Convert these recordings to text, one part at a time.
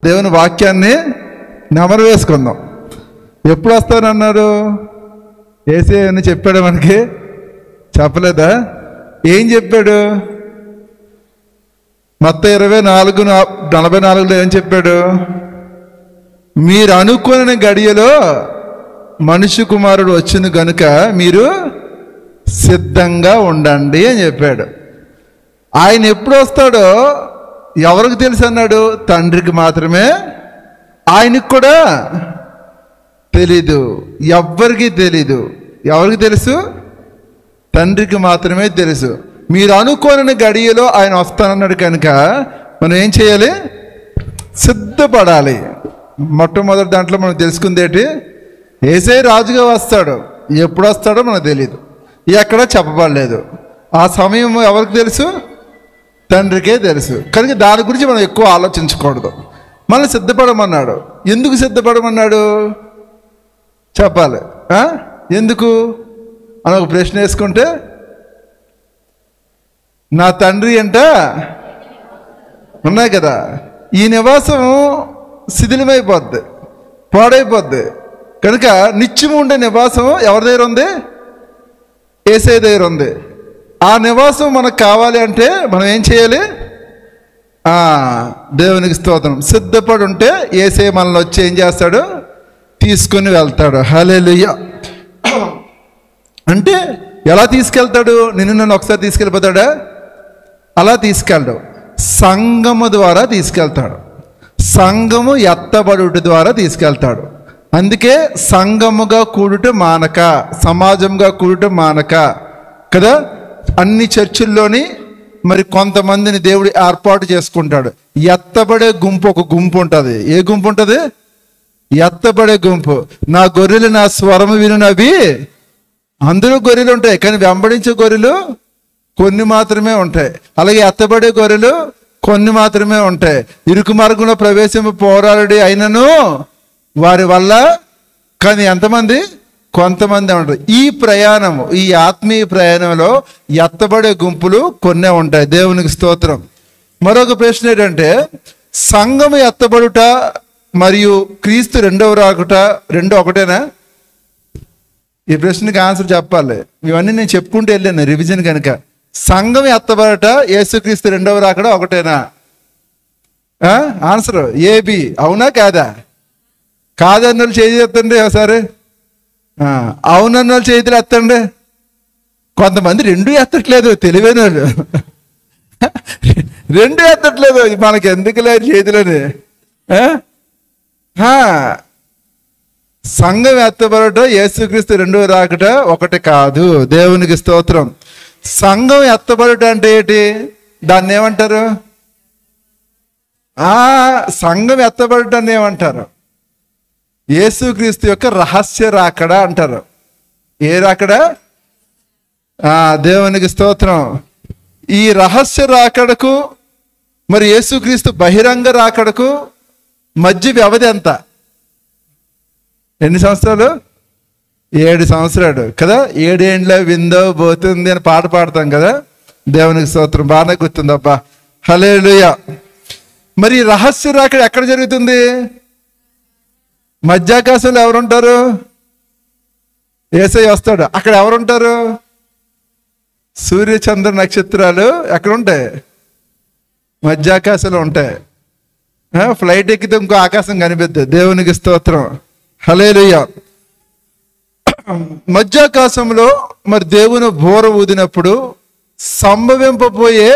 దేవుని వాక్యాన్ని నెమరు వేసుకుందాం. ఎప్పుడు వస్తానన్నారు? యేసే అని చెప్పాడు మనకి? చెప్పలేదా? ఏం చెప్పాడు? మత్తయి 24:44 ఏం చెప్పాడు? మీరు అనుకున్న గడియలో మనుష్య కుమారుడు వచ్చిన గనుక మీరు సిద్ధంగా ఉండండి అని చెప్పాడు. ఆయన ఎప్పుడు వస్తాడో ఎవరికి తెలుసు అన్నాడు? తండ్రికి మాత్రమే, ఆయనకు కూడా తెలీదు, ఎవ్వరికి తెలీదు. ఎవరికి తెలుసు? తండ్రికి మాత్రమే తెలుసు. మీరు అనుకోని గడియలో ఆయన వస్తానన్నాడు కనుక మనం ఏం చేయాలి? సిద్ధపడాలి. మొట్టమొదటి దాంట్లో మనం తెలుసుకుంది ఏంటి? యేసయ్య రాజుగా వస్తాడు. ఎప్పుడు వస్తాడో మనకు తెలియదు, ఎక్కడ చెప్పబడలేదు. ఆ సమయం ఎవరికి తెలుసు? తండ్రికే తెలుసు. కనుక దాని గురించి మనం ఎక్కువ ఆలోచించకూడదు. మనల్ని సిద్ధపడమన్నాడు. ఎందుకు సిద్ధపడమన్నాడు చెప్పాలి. ఎందుకు అని ఒక ప్రశ్న వేసుకుంటే, నా తండ్రి అంట ఉన్నాయి కదా, ఈ నివాసం శిథిలమైపోద్ది, పాడైపోద్ది. కనుక నిత్యము ఉండే నివాసం ఎవరి దగ్గర ఉంది? యేసయ్య దగ్గర ఉంది. ఆ నివాసం మనకు కావాలి అంటే మనం ఏం చేయాలి? దేవునికి స్తోత్రం, సిద్ధపడి ఉంటే యేసయ్య మనల్ని వచ్చి ఏం చేస్తాడు? తీసుకుని వెళ్తాడు. హల్లెలూయా. అంటే ఎలా తీసుకెళ్తాడు? నన్ను ఒకసారి తీసుకెళ్ళిపోతాడా? అలా తీసుకెళ్ళడు. సంఘము ద్వారా తీసుకెళ్తాడు. సంఘము ఎత్తబడుట ద్వారా తీసుకెళ్తాడు. అందుకే సంఘముగా కూడుట మానక, సమాజంగా కూడుట మానక కదా. అన్ని చర్చిల్లోని మరి కొంతమందిని దేవుడు ఏర్పాటు చేసుకుంటాడు. ఎత్తబడే గుంపు ఒక గుంపు ఉంటుంది. ఏ గుంపు ఉంటుంది? ఎత్తబడే గుంపు. నా గొర్రెలు నా స్వరము వినునవి. అందులో గొర్రెలు ఉంటాయి, కానీ వెంబడించే గొర్రెలు కొన్ని మాత్రమే ఉంటాయి. అలాగే ఎత్తబడే గొర్రెలు కొన్ని మాత్రమే ఉంటాయి. ఇరుకు మార్గంలో ప్రవేశింప పోరాడి అయినను వారి వల్ల, కానీ ఎంతమంది? కొంతమంది ఉంటారు. ఈ ప్రయాణము, ఈ ఆత్మీయ ప్రయాణంలో ఎత్తబడే గుంపులు కొన్నే ఉంటాయి. దేవునికి స్తోత్రం. మరొక ప్రశ్న ఏంటంటే, సంఘము ఎత్తబడుట మరియు క్రీస్తు రెండవ రాకుట రెండు ఒకటేనా? ఈ ప్రశ్నకి ఆన్సర్ చెప్పాలి. ఇవన్నీ నేను చెప్పుకుంటూ వెళ్ళాను రివిజన్ కనుక. సంఘం ఎత్తబడట, యేసుక్రీస్తు రెండవ రాకడ ఒకటేనా? Answer AB. అవునా కాదా? కాదన్న వాళ్ళు చేతి ఎత్తండి ఒకసారి. అవునన్న వాళ్ళు చేతులు ఎత్తండి. కొంతమంది రెండు ఎత్తట్లేదు, తెలివైన వాళ్ళు. రెండు ఎత్తట్లేదు. మనకి ఎందుకు లేదు చేతులని? సంఘం ఎత్తబడట, యేసుక్రీస్తు రెండవ రాకట ఒకటి కాదు. దేవునికి స్తోత్రం. సంఘం ఎత్తబడట అంటే ఏంటి? దాన్ని ఏమంటారు? సంఘం ఎత్తబడటాన్ని ఏమంటారు? యేసుక్రీస్తు యొక్క రహస్య రాకడ అంటారు. ఏ రాకడ? దేవునికి స్తోత్రం. ఈ రహస్య రాకడకు మరి యేసుక్రీస్తు బహిరంగ రాకడకు మధ్య వ్యవధి ఎంత? ఎన్ని సంవత్సరాలు? 7 సంవత్సరాలు కదా. 7 ఏండ్ల విందో పోతుంది అని పాట పాడతాం కదా. దేవునికి స్తోత్రం. బాగానే గుర్తుంది అబ్బా. హల్లెలూయా. మరి రహస్య రాకడ ఎక్కడ జరుగుతుంది? మధ్యాకాశంలో ఎవరుంటారు? యేసయ్య వస్తాడు. అక్కడ ఎవరుంటారు? సూర్య చంద్ర నక్షత్రాలు ఎక్కడుంటాయి? మధ్యాకాశంలో ఉంటాయి. ఫ్లైట్ ఎక్కితే ఇంకో ఆకాశం కనిపిస్తుంది. దేవునికి స్తోత్రం. హల్లెలూయా. మధ్యాకాశంలో మరి దేవుని బోర ఊదినప్పుడు సంభవింపబోయే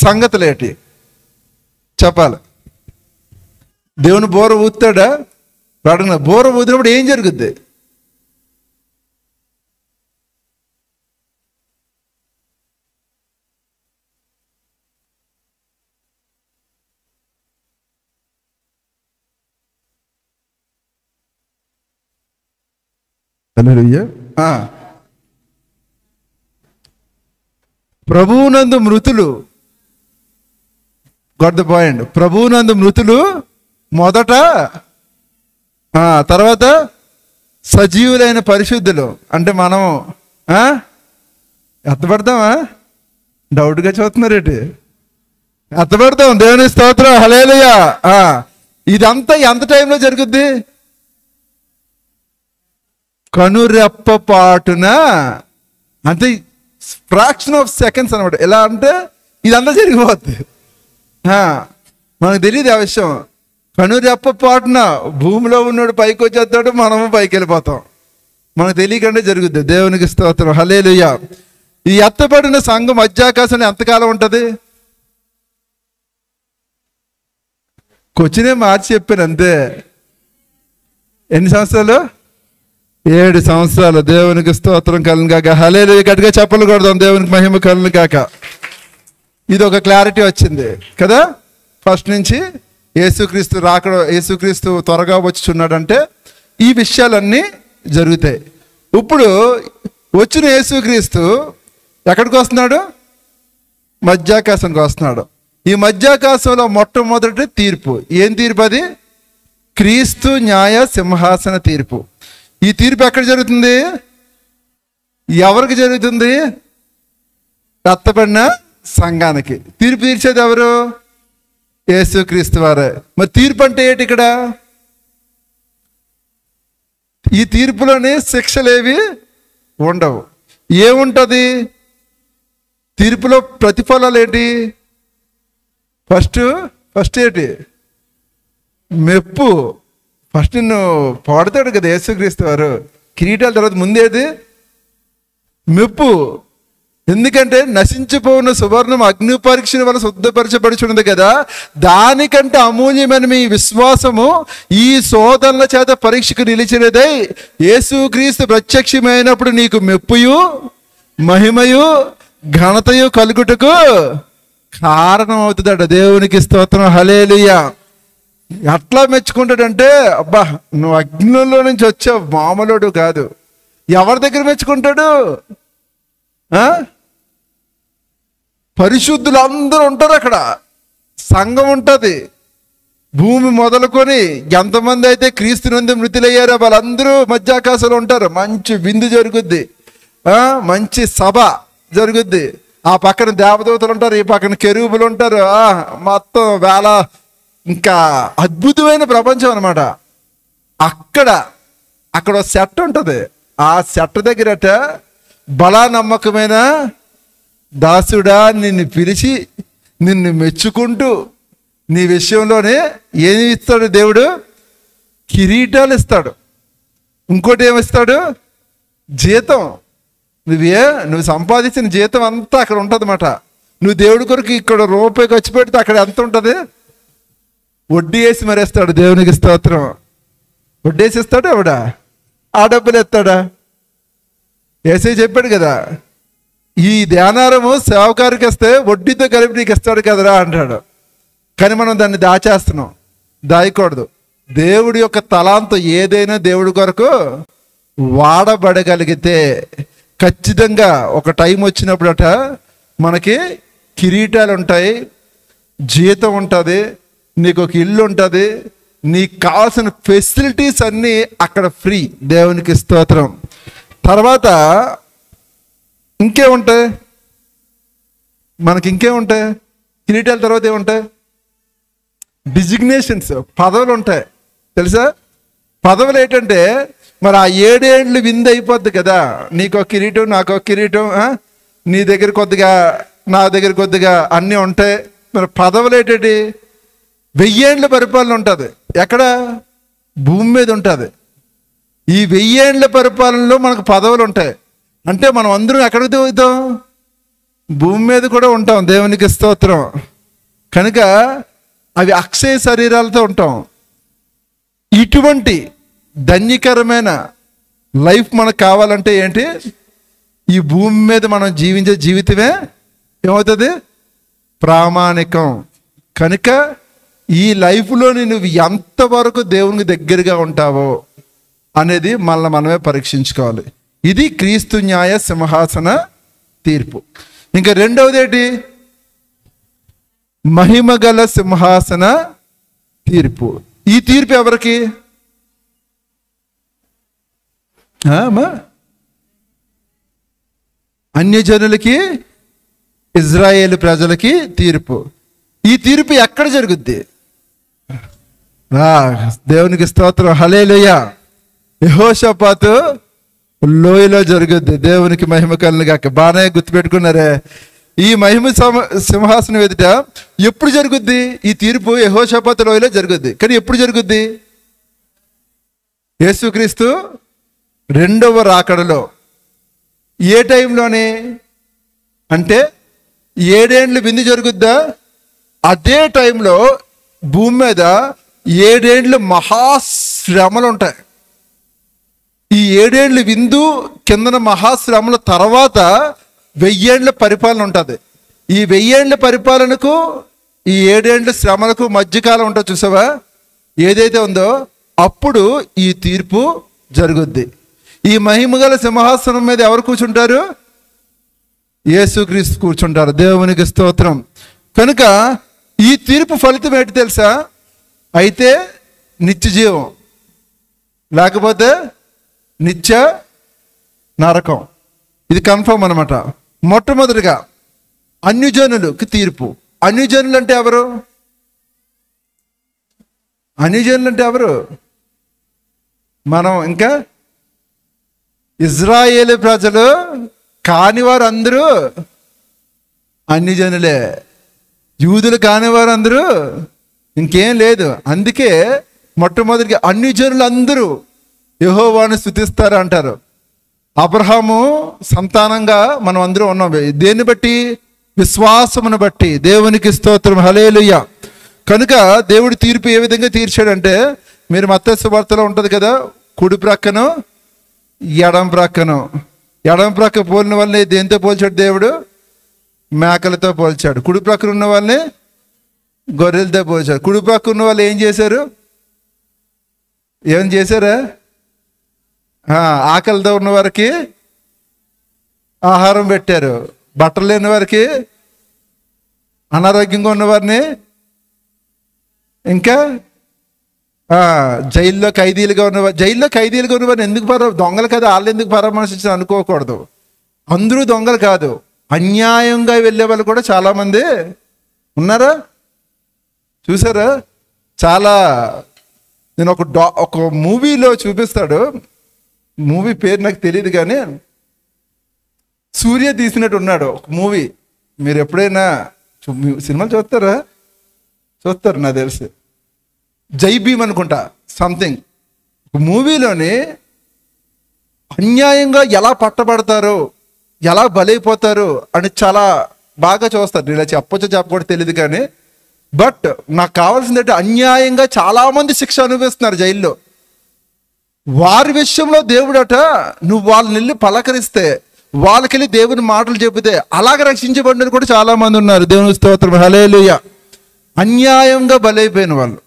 సంగతులేటి చెప్పాలి. దేవుని బోర ఊతాడా? అడగన. బోర ఊదినప్పుడు ఏం జరుగుద్ది? ప్రభువునందు మృతులు, గాట్ ద పాయింట్. ప్రభువునందు మృతులు మొదట, తర్వాత సజీవులైన పరిశుద్ధులు. అంటే మనం ఎత్తబడతామా? డౌట్గా చూస్తున్నారేంటి? ఎత్తబడతాం. దేవుని స్తోత్రం. హల్లెలూయా. ఇదంతా ఎంత టైంలో జరుగుద్ది? కనురెప్ప పాటున, అంటే ఫ్రాక్షన్ ఆఫ్ సెకండ్స్ అనమాట. ఎలా అంటే ఇదంతా జరిగిపోద్ది. మనకు తెలియదు ఆ విషయం. కనురెప్ప పాటున భూమిలో ఉన్నాడు పైకి వచ్చేస్తాడు, మనము పైకి వెళ్ళిపోతాం. మనకు తెలియకుండా జరుగుద్ది. దేవునికి స్తోత్రం, హల్లెలూయా. ఈ ఎత్తబడిన సంఘం మధ్యాకాశంలో ఎంతకాలం ఉంటుంది? కొచ్చినే మార్చి చెప్పాను అంతే. ఎన్ని సంవత్సరాలు? 7 సంవత్సరాలు. దేవునికి స్తోత్రం కలుగును గాక, హల్లెలూయా. గట్టిగా చప్పలు కొడదాం, దేవునికి మహిమ కలుగును గాక. ఇది ఒక క్లారిటీ వచ్చింది కదా. ఫస్ట్ నుంచి యేసుక్రీస్తు రాకడ, యేసుక్రీస్తు త్వరగా వచ్చుచున్నాడంటే ఈ విషయాలన్నీ జరుగుతాయి. ఇప్పుడు వచ్చిన యేసుక్రీస్తు ఎక్కడికి వస్తున్నాడు? మధ్యాకాశానికి వస్తున్నాడు. ఈ మధ్యాకాశంలో మొట్టమొదటి తీర్పు. ఏం తీర్పు అది? క్రీస్తు న్యాయ సింహాసన తీర్పు. ఈ తీర్పు ఎక్కడ జరుగుతుంది? ఎవరికి జరుగుతుంది? ఎత్తబడిన సంఘానికి. తీర్పు తీర్చేది ఎవరు? యేసుక్రీస్తు వారే. మరి తీర్పు అంటే ఏంటి ఇక్కడ? ఈ తీర్పులోని శిక్షలేవి ఉండవు. ఏముంటుంది తీర్పులో? ప్రతిఫలాలు ఏంటి? ఫస్ట్ ఏంటి? మెప్పు. ఫస్ట్ నిన్ను పాడుతాడు కదా యేసుక్రీస్తు వారు. కిరీటాల తర్వాత ముందేది? మెప్పు. ఎందుకంటే నశించిపోయిన సువర్ణం అగ్ని పరీక్షల వల్ల శుద్ధపరచబడుచున్నది కదా. దానికంటే అమూల్యమైన మీ విశ్వాసము ఈ శోధనల చేత పరీక్షకు నిలిచినదై యేసుక్రీస్తు ప్రత్యక్షమైనప్పుడు నీకు మెప్పుయు మహిమయు ఘనతయు కలుగుటకు కారణం అవుతుందట. దేవునికి స్తోత్రం, హల్లెలూయా. ఎట్లా మెచ్చుకుంటాడంటే, అబ్బా నువ్వు అగ్నిలో నుంచి వచ్చావు, మామూలుడు కాదు. ఎవరి దగ్గర మెచ్చుకుంటాడు? పరిశుద్ధులు అందరూ ఉంటారు అక్కడ. సంఘం ఉంటుంది. భూమి మొదలుకొని ఎంతమంది అయితే క్రీస్తునందు మృతులయ్యారో వాళ్ళందరూ మధ్యాకాశంలో ఉంటారు. మంచి విందు జరుగుద్ది, మంచి సభ జరుగుద్ది. ఆ పక్కన దేవదూతలు ఉంటారు, ఈ పక్కన కెరూబులు ఉంటారు. మొత్తం వేళ, ఇంకా అద్భుతమైన ప్రపంచం అనమాట. అక్కడ సెట్ ఉంటుంది. ఆ సెట్ దగ్గరట బలా నమ్మకమైన దాసుడా నిన్ను పిలిచి నిన్ను మెచ్చుకుంటూ నీ విషయంలోనే ఏమి ఇస్తాడు దేవుడు? కిరీటాలు ఇస్తాడు. ఇంకోటి ఏమిస్తాడు? జీతం. నువ్వు సంపాదించిన జీతం అంతా అక్కడ ఉంటుంది అన్నమాట. నువ్వు దేవుడి కొరకు ఇక్కడ రూపాయి ఖర్చు పెడితే అక్కడ ఎంత ఉంటుంది? వడ్డీ వేసి మరేస్తాడు. దేవునికి స్తోత్రం. వడ్డేసి ఇస్తాడు ఆవిడ. ఆ డబ్బులు ఎత్తాడా? ఏసై చెప్పాడు కదా, ఈ ధ్యానారము సేవకారికి వస్తే వడ్డీతో కలిపి నీకు ఇస్తాడు కదరా అంటాడు. కానీ మనం దాన్ని దాచేస్తున్నాం. దాయకూడదు. దేవుడి యొక్క తలాంతు ఏదైనా దేవుడి కొరకు వాడబడగలిగితే ఖచ్చితంగా ఒక టైం వచ్చినప్పుడట మనకి కిరీటాలు ఉంటాయి, జీతం ఉంటుంది, నీకు ఒక ఇల్లు ఉంటుంది, నీకు కావాల్సిన ఫెసిలిటీస్ అన్నీ అక్కడ ఫ్రీ. దేవునికి స్తోత్రం. తర్వాత ఇంకేముంటాయి మనకి? ఇంకేముంటాయి? కిరీటాల తర్వాత ఏముంటాయి? డిజిగ్నేషన్స్, పదవులు ఉంటాయి. తెలుసా? పదవులు ఏంటంటే మరి ఆ 7 ఏళ్ళు విందు అయిపోద్ది కదా. నీకు ఒక కిరీటం, నాకు ఒక కిరీటం, నీ దగ్గర కొద్దిగా, నా దగ్గర కొద్దిగా అన్నీ ఉంటాయి. మరి పదవులు ఏంటంటే 1000 ఏళ్ళ పరిపాలన ఉంటుంది. ఎక్కడ? భూమి మీద ఉంటుంది. ఈ 1000 ఏళ్ళ పరిపాలనలో మనకు పదవులు ఉంటాయి. అంటే మనం అందరం ఎక్కడికి తిరుగుతాం? భూమి మీద కూడా ఉంటాం. దేవునికి స్తోత్రం. కనుక అవి అక్షయ శరీరాలతో ఉంటాం. ఇటువంటి ధన్యకరమైన లైఫ్ మనకు కావాలంటే ఏంటి? ఈ భూమి మీద మనం జీవించే జీవితమే ఏమవుతుంది? ప్రామాణికం. కనుక ఈ లైఫ్లోని నువ్వు ఎంతవరకు దేవునికి దగ్గరగా ఉంటావో అనేది మనమే పరీక్షించుకోవాలి. ఇది క్రీస్తు న్యాయ సింహాసన తీర్పు. ఇంకా రెండవది ఏంటి? మహిమగల సింహాసన తీర్పు. ఈ తీర్పు ఎవరికి? అన్యజనులకి, ఇజ్రాయేలు ప్రజలకి తీర్పు. ఈ తీర్పు ఎక్కడ జరుగుద్ది? దేవునికి స్తోత్రం, హల్లెలూయా. యెహోషాపాతు లోయలో జరుగుద్ది. దేవునికి మహిమ కలుగుగాక. బాగానే గుర్తుపెట్టుకున్నారే. ఈ మహిమ సింహాసనం ఎదుట ఎప్పుడు జరుగుద్ది ఈ తీర్పు? యెహోషాపాతు లోయలో జరుగుద్ది. కానీ ఎప్పుడు జరుగుద్ది? యేసుక్రీస్తు రెండవ రాకడలో. ఏ టైంలోనే అంటే 7 ఏండ్లు విందు జరుగుద్దా? అదే టైంలో భూమి మీద 7 ఏండ్లు మహాశ్రమలు ఉంటాయి. ఈ 7 ఏండ్లు విందు కిందన మహాశ్రమల తర్వాత 1000 ఏండ్ల పరిపాలన ఉంటుంది. ఈ 1000 ఏండ్ల పరిపాలనకు ఈ 7 ఏండ్ల శ్రమలకు మధ్యకాలం ఉంటుంది చూసావా? ఏదైతే ఉందో అప్పుడు ఈ తీర్పు జరుగుద్ది. ఈ మహిమగల సింహాసనం మీద ఎవరు కూర్చుంటారు? యేసుక్రీస్తు కూర్చుంటారు. దేవునికి స్తోత్రం. కనుక ఈ తీర్పు ఫలితం ఏంటి తెలుసా? అయితే నిత్య జీవం, లేకపోతే నిత్య నరకం. ఇది కన్ఫర్మ్ అనమాట. మొట్టమొదటిగా అన్యజనులకి తీర్పు. అన్యజనులు అంటే ఎవరు? అన్యజనులు అంటే ఎవరు? మనం ఇంకా ఇజ్రాయేలు ప్రజలు కానివారు అందరూ అన్యజనులే. యూదులు కానివారు అందరూ ఇంకేం లేదు. అందుకే మొట్టమొదటిగా అన్యజనులు అందరూ యెహోవాను స్తుతిస్తారు అంటారు. అబ్రహాము సంతానంగా మనం అందరూ ఉన్నాం. దేన్ని బట్టి? విశ్వాసమును బట్టి. దేవునికి స్తోత్రం, హల్లెలూయా. కనుక దేవుడి తీర్పు ఏ విధంగా తీర్చాడంటే, మీరు మత్తయి సువార్తలో ఉంటుంది కదా, కుడి ప్రక్కను ఎడం ప్రక్కను. ఎడం ప్రక్క పోలిన వాళ్ళని దేంతో పోల్చాడు దేవుడు? మేకలతో పోల్చాడు. కుడి ప్రక్కన ఉన్న వాళ్ళని గొర్రెలతో పోల్చాడు. కుడి ప్రక్క ఉన్న వాళ్ళు ఏం చేశారు? ఏం చేశారా? ఆకలితో ఉన్న వారికి ఆహారం పెట్టారు. బట్టలు లేని వారికి, అనారోగ్యంగా ఉన్నవారిని, ఇంకా జైల్లో ఖైదీలుగా ఉన్నవారిని ఎందుకు దొంగలు కదా, వాళ్ళు ఎందుకు పరామర్శించారు అనుకోకూడదు. అందరూ దొంగలు కాదు. అన్యాయంగా వెళ్ళే వాళ్ళు కూడా చాలామంది ఉన్నారా? చూసారా? చాలా. నేను ఒక మూవీలో చూపిస్తాడు. మూవీ పేరు నాకు తెలియదు కానీ సూర్య తీసినట్టు ఉన్నాడు ఒక మూవీ. మీరు ఎప్పుడైనా సినిమాలు చూస్తారా? చూస్తారు నాకు తెలిసి. జై భీమ్ అనుకుంటా సంథింగ్. ఒక మూవీలోని అన్యాయంగా ఎలా పట్టబడతారో, ఎలా బలైపోతారు అని చాలా బాగా చూస్తారు. ఇలా చెప్పొచ్చో చెప్పకూడదు తెలియదు కానీ, బట్ నాకు కావాల్సింది అంటే అన్యాయంగా చాలామంది శిక్ష అనుభవిస్తున్నారు జైల్లో. వారి విషయంలో దేవుడట నువ్వు వాళ్ళని వెళ్ళి పలకరిస్తే, వాళ్ళకెళ్ళి దేవుని మాటలు చెబితే అలాగ రక్షించబడిన కూడా చాలా మంది ఉన్నారు. దేవుని స్తోత్రం, హల్లెలూయా. అన్యాయంగా బలైపోయిన వాళ్ళు,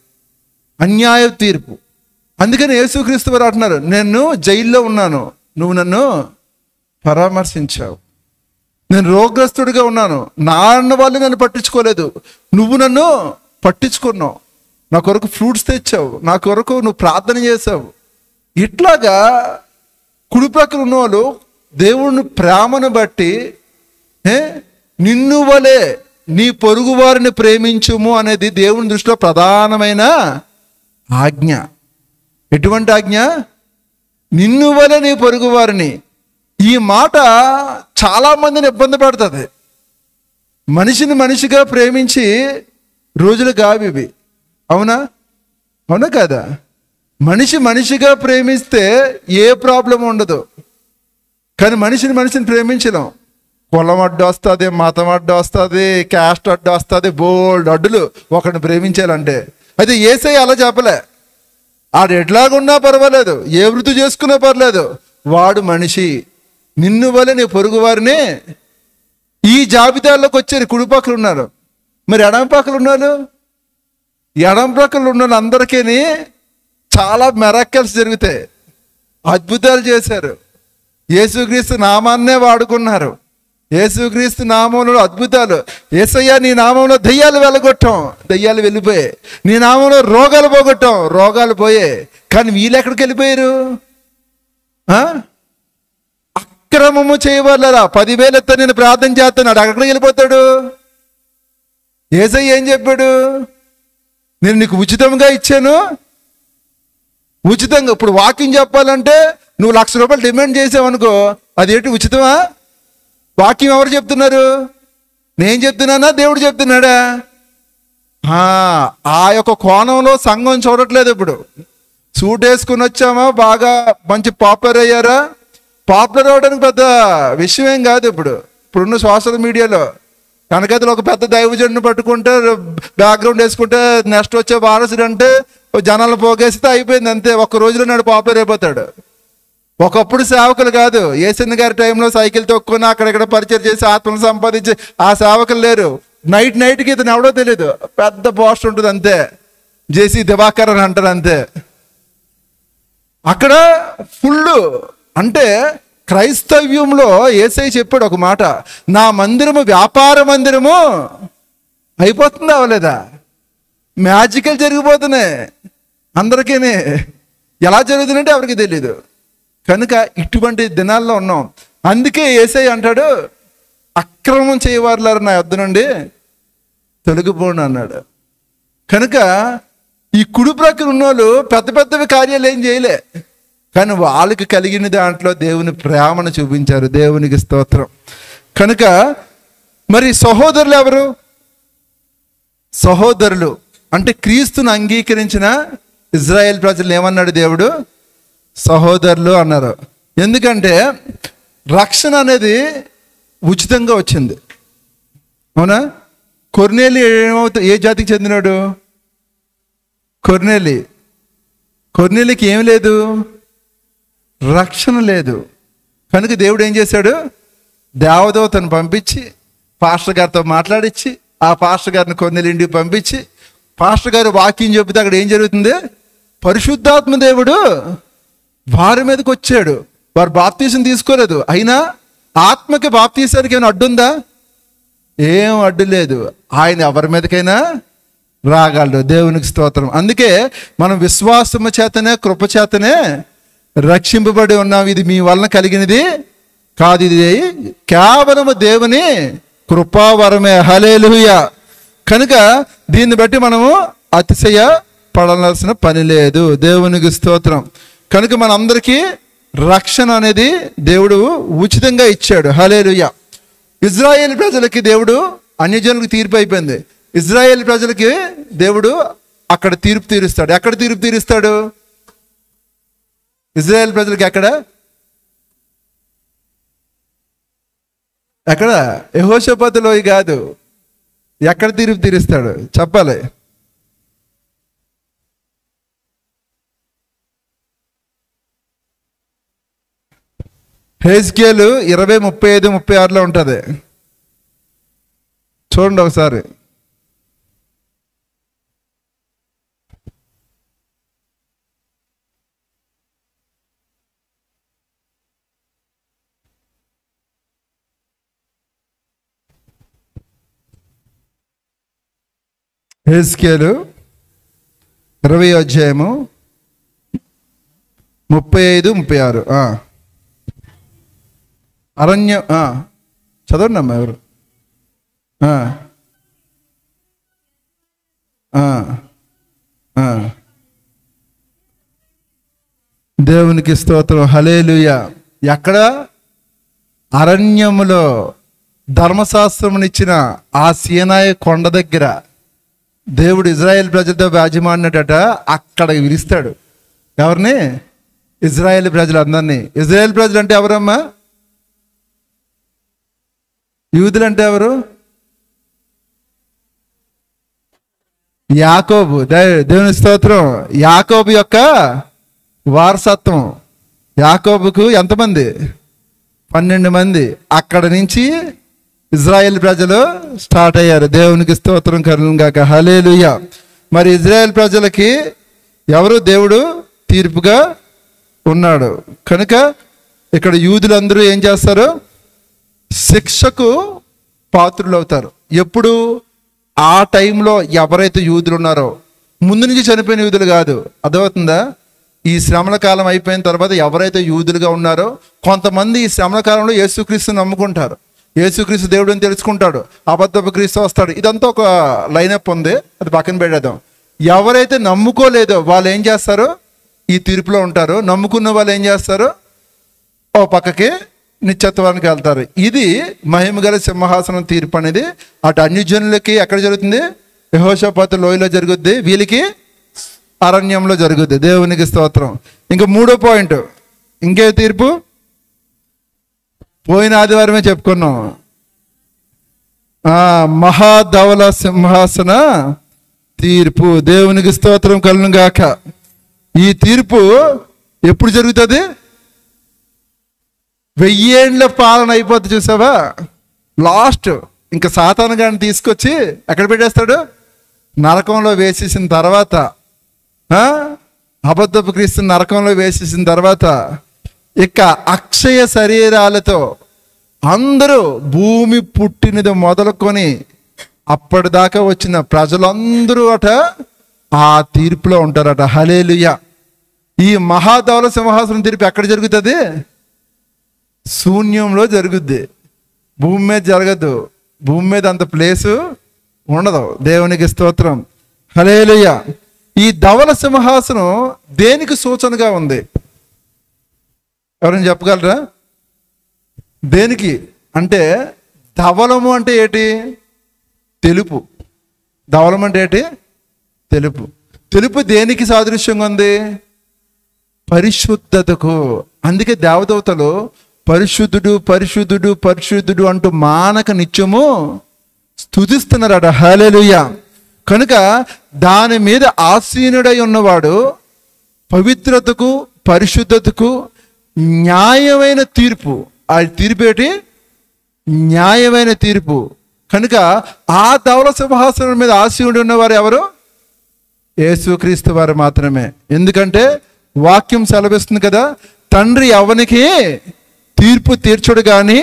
అన్యాయ తీర్పు. అందుకని యేసుక్రీస్తు వారు అంటున్నారు, నేను జైల్లో ఉన్నాను, నువ్వు నన్ను పరామర్శించావు. నేను రోగగ్రస్తుడిగా ఉన్నాను, నా అన్న వాళ్ళు నన్ను పట్టించుకోలేదు, నువ్వు నన్ను పట్టించుకున్నావు. నా కొరకు ఫ్రూట్స్ తెచ్చావు, నా కొరకు నువ్వు ప్రార్థన చేసావు. ఇట్లాగా కుడి ప్రక్కన ఉన్న వాళ్ళు దేవుని ప్రేమను బట్టి నిన్ను వలే నీ పొరుగు వారిని ప్రేమించుము అనేది దేవుని దృష్టిలో ప్రధానమైన ఆజ్ఞ. ఎటువంటి ఆజ్ఞ? నిన్ను వలే నీ పొరుగు వారిని. ఈ మాట చాలా మందిని ఇబ్బంది పెడుతుంది. మనిషిని మనిషిగా ప్రేమించి రోజులు కావి. అవునా? అవునా కదా? మనిషి మనిషిగా ప్రేమిస్తే ఏ ప్రాబ్లం ఉండదు. కానీ మనిషిని ప్రేమించలేం. కులం అడ్డు వస్తుంది, మతం అడ్డు వస్తుంది, క్యాస్ట్ అడ్డు వస్తుంది, బోల్డ్ అడ్డులు ఒకరిని ప్రేమించాలంటే. అయితే యేసయ్య అలా చెప్పలే. ఆడు ఎట్లాగున్నా పర్వాలేదు, ఏ వృత్తి చేసుకున్నా పర్లేదు, వాడు మనిషి, నిన్ను వల్ల నీ పొరుగు వారిని. ఈ జాబితాల్లోకి వచ్చారు. కుడి పక్కలు ఉన్నారు, మరి ఎడమ పక్కలు ఉన్నారు. ఎడమ పక్కలు ఉన్న అందరికీ చాలా మెరాకిల్స్ జరుగుతాయి, అద్భుతాలు చేశారు. యేసుక్రీస్తు నామాన్నే వాడుకున్నారు. యేసుక్రీస్తు నామంలో అద్భుతాలు. యేసయ్య నీ నామంలో దెయ్యాలు వెళ్ళగొట్టాం, దెయ్యాలు వెళ్ళిపోయాయి. నీ నామంలో రోగాలు పోగొట్టాం, రోగాలు పోయాయి. కానీ వీళ్ళు ఎక్కడికి వెళ్ళిపోయారు? అక్రమము చేయవలరా 10,000 ఎత్త నేను ప్రార్థన చేస్తున్నాడు, అక్కడికి వెళ్ళిపోతాడు. యేసయ్య ఏం చెప్పాడు? నేను నీకు ఉచితంగా ఇచ్చాను. ఉచితంగా ఇప్పుడు వాకింగ్ చెప్పాలంటే నువ్వు ₹1,00,000 డిమాండ్ చేసావనుకో, అదేంటి ఉచితమా? వాక్యం ఎవరు చెప్తున్నారు? నేను చెప్తున్నానా, దేవుడు చెప్తున్నాడా? ఆ యొక్క కోణంలో సంఘం చూడట్లేదు. ఇప్పుడు సూట్ వేసుకుని వచ్చామా, బాగా మంచి పాపులర్ అయ్యారా? పాపులర్ అవడానికి పెద్ద విషయం ఏం కాదు. ఇప్పుడున్న సోషల్ మీడియాలో వెనకైతే ఒక పెద్ద దైవజనుడిని పట్టుకుంటే, బ్యాక్గ్రౌండ్ వేసుకుంటే, నెక్స్ట్ వచ్చే వారసుడు అంటే జనాలను పోగేస్తే అయిపోయింది, అంతే. ఒక్క రోజులో నాడు పాపులర్ అయిపోతాడు. ఒకప్పుడు సేవకులు కాదు, యేసన్న గారి టైంలో సైకిల్ తొక్కుని అక్కడెక్కడ పరిచయం చేసి ఆత్మను సంపాదించి ఆ సేవకులు లేరు. నైట్కి ఇతను ఎవడో తెలీదు, పెద్ద పోస్ట్ ఉంటుంది అంతే, జేసీ దివాకర్ అని అంటారు అంతే. అక్కడ ఫుల్ అంటే క్రైస్తవ్యంలో యేసయ్య చెప్పాడు ఒక మాట, నా మందిరము వ్యాపార మందిరము అయిపోతుందా అవలేదా? మ్యాజికల్ జరిగిపోతున్నాయి అందరికీ. ఎలా జరుగుతుందంటే ఎవరికి తెలీదు. కనుక ఇటువంటి దినాల్లో ఉన్నాం. అందుకే యేసయ్య అంటాడు, అక్రమం చేయవారులారు నా యొద్ద నుండి తొలగిపోండి అన్నాడు. కనుక ఈ కుడి ప్రక్కన ఉన్నోళ్ళు పెద్ద పెద్దవి కార్యాలు ఏం చేయలే, కానీ వాళ్ళకి కలిగిన దాంట్లో దేవుని ప్రేమను చూపించారు. దేవునికి స్తోత్రం. కనుక మరి సహోదరులు ఎవరు? సహోదరులు అంటే క్రీస్తును అంగీకరించిన ఇజ్రాయేల్ ప్రజలు ఏమన్నాడు దేవుడు? సహోదరులు అన్నారు. ఎందుకంటే రక్షణ అనేది ఉచితంగా వచ్చింది, అవునా? కొర్నేలి ఏ జాతికి చెందినాడు? కొర్నేలికి ఏం లేదు, రక్షణ లేదు. కనుక దేవుడు ఏం చేశాడు? దేవదూతను పంపించి పాస్టర్ గారితో మాట్లాడించి, ఆ పాస్టర్ గారిని కొర్నేలి ఇంటికి పంపించి, పాస్టర్ గారు వాక్యం చెబితే అక్కడ ఏం జరుగుతుంది? పరిశుద్ధాత్మ దేవుడు వారి మీదకి వచ్చాడు. వారు బాప్తీసం తీసుకోలేదు, అయినా ఆత్మకి బాప్తీసానికి ఏమైనా అడ్డుందా? ఏం అడ్డు లేదు. ఆయన ఎవరి మీదకైనా రాగలడు. దేవునికి స్తోత్రం. అందుకే మనం విశ్వాసము చేతనే కృప చేతనే రక్షింపబడి ఉన్నాం. ఇది మీ వలన కలిగినది కాదు, ఇది కేవలము దేవుని కృపావరమే. హల్లెలూయా. కనుక దీన్ని బట్టి మనము అతిశయ పడాల్సిన పని లేదు. దేవునికి స్తోత్రం. కనుక మనందరికీ రక్షణ అనేది దేవుడు ఉచితంగా ఇచ్చాడు. హల్లెలూయా. ఇజ్రాయేల్ ప్రజలకి దేవుడు అన్యజనులకు తీర్పు అయిపోయింది. ఇజ్రాయేల్ ప్రజలకి దేవుడు అక్కడ తీర్పు తీరుస్తాడు. ఎక్కడ తీర్పు తీరుస్తాడు? ఇజ్రాయేల్ ప్రజలకి ఎక్కడ యెహోషాపాతు లోయ కాదు, ఎక్కడ తీర్పు తీరుస్తాడు చెప్పాలి. హెజ్కేలు 20:35-36 ఉంటుంది, చూడండి ఒకసారి. హెజ్కేలు 20:35-36 అరణ్యం. చదవండి అమ్మా ఎవరు. దేవునికి స్తోత్రం. హల్లెలూయా. ఎక్కడ? అరణ్యములో ధర్మశాస్త్రమునిచ్చిన ఆ సీనాయి కొండ దగ్గర దేవుడు ఇజ్రాయేల్ ప్రజలతో వ్యాజ్యమాడినట. అక్కడ విలుస్తాడు ఎవరిని? ఇజ్రాయేల్ ప్రజలందరినీ. ఇజ్రాయేల్ ప్రజలు అంటే ఎవరమ్మా? యూదులు అంటే ఎవరు? యాకోబు. దేవుని స్తోత్రం. యాకోబు యొక్క వారసత్వం. యాకోబుకు ఎంతమంది? 12 మంది. అక్కడ నుంచి ఇజ్రాయేల్ ప్రజలు స్టార్ట్ అయ్యారు. దేవునికి స్తోత్రం కలుగును గాక. హల్లెలూయా. మరి ఇజ్రాయేల్ ప్రజలకి ఎవరు దేవుడు తీర్పుగా ఉన్నాడు. కనుక ఇక్కడ యూదులందరూ ఏం చేస్తారు? శిక్షకు పాత్రులు అవుతారు. ఎప్పుడు? ఆ టైంలో ఎవరైతే యూదులు ఉన్నారో, ముందు నుంచి చనిపోయిన యూదులు కాదు, అర్థమవుతుందా? ఈ శ్రమల కాలం అయిపోయిన తర్వాత ఎవరైతే యూదులుగా ఉన్నారో, కొంతమంది ఈ శ్రమల కాలంలో యేసుక్రీస్తుని నమ్ముకుంటారు. యేసుక్రీస్తు దేవుడు అని తెలుసుకుంటాడు. అబద్ధపు క్రీస్తు వస్తాడు. ఇదంతా ఒక లైనప్ ఉంది, అది పక్కన పెట్టేద్దాం. ఎవరైతే నమ్ముకోలేదో వాళ్ళు ఏం చేస్తారు? ఈ తీర్పులో ఉంటారు. నమ్ముకున్న వాళ్ళు ఏం చేస్తారు? ఓ పక్కకి నిత్యత్వానికి వెళ్తారు. ఇది మహిమగల సింహాసనం తీర్పు అనేది అటు అన్యజనులకి ఎక్కడ జరుగుతుంది? యెహోషాపాతు లోయలో జరుగుద్ది, వీళ్ళకి అరణ్యంలో జరుగుద్ది. దేవునికి స్తోత్రం. ఇంకా మూడో పాయింట్, ఇంకే తీర్పు పోయిన ఆదివారమే చెప్పుకున్నాం. మహాధవల సింహాసన తీర్పు. దేవునికి స్తోత్రం కలుగును గాక. ఈ తీర్పు ఎప్పుడు జరుగుతుంది? 1000 ఏండ్ల పాలన అయిపోతుంది చూసావా? లాస్ట్ ఇంకా సాతాను గారిని తీసుకొచ్చి ఎక్కడ పెట్టేస్తాడు? నరకంలో వేసేసిన తర్వాత, అబద్ధపు క్రీస్తు నరకంలో వేసేసిన తర్వాత ఇక అక్షయ శరీరాలతో అందరూ భూమి పుట్టినది మొదలుకొని అప్పటిదాకా వచ్చిన ప్రజలందరూ ఆ తీర్పులో ఉంటారట. హల్లెలూయా. ఈ మహాధవల సింహాసనం తీర్పు ఎక్కడ జరుగుతుంది? శూన్యంలో జరుగుద్ది. భూమి మీద జరగదు. భూమి మీద అంత ప్లేసు ఉండదు. దేవునికి స్తోత్రం. హల్లెలూయా. ఈ ధవల సింహాసనం దేనికి సూచనగా ఉంది? ఎవరైనా చెప్పగలరా? దేనికి అంటే? ధవలము అంటే ఏంటి? తెలుపు. ధవలం అంటే ఏంటి? తెలుపు. తెలుపు దేనికి సాదృశ్యంగా ఉంది? పరిశుద్ధతకు. అందుకే దేవదూతలు పరిశుద్ధుడు పరిశుద్ధుడు పరిశుద్ధుడు అంటూ మానక నిత్యము స్తుతిస్తున్నారట. హల్లెలూయా. కనుక దాని మీద ఆసీనుడై ఉన్నవాడు పవిత్రతకు పరిశుద్ధతకు న్యాయమైన తీర్పు. ఆ తీర్పు ఏంటి? న్యాయమైన తీర్పు. కనుక ఆ ధవల సింహాసనం మీద ఆసీనుడు ఉన్నవారు ఎవరు? యేసుక్రీస్తు వారు మాత్రమే. ఎందుకంటే వాక్యం సెలవిస్తుంది కదా, తండ్రి ఎవనికి తీర్పు తీర్చుడు కానీ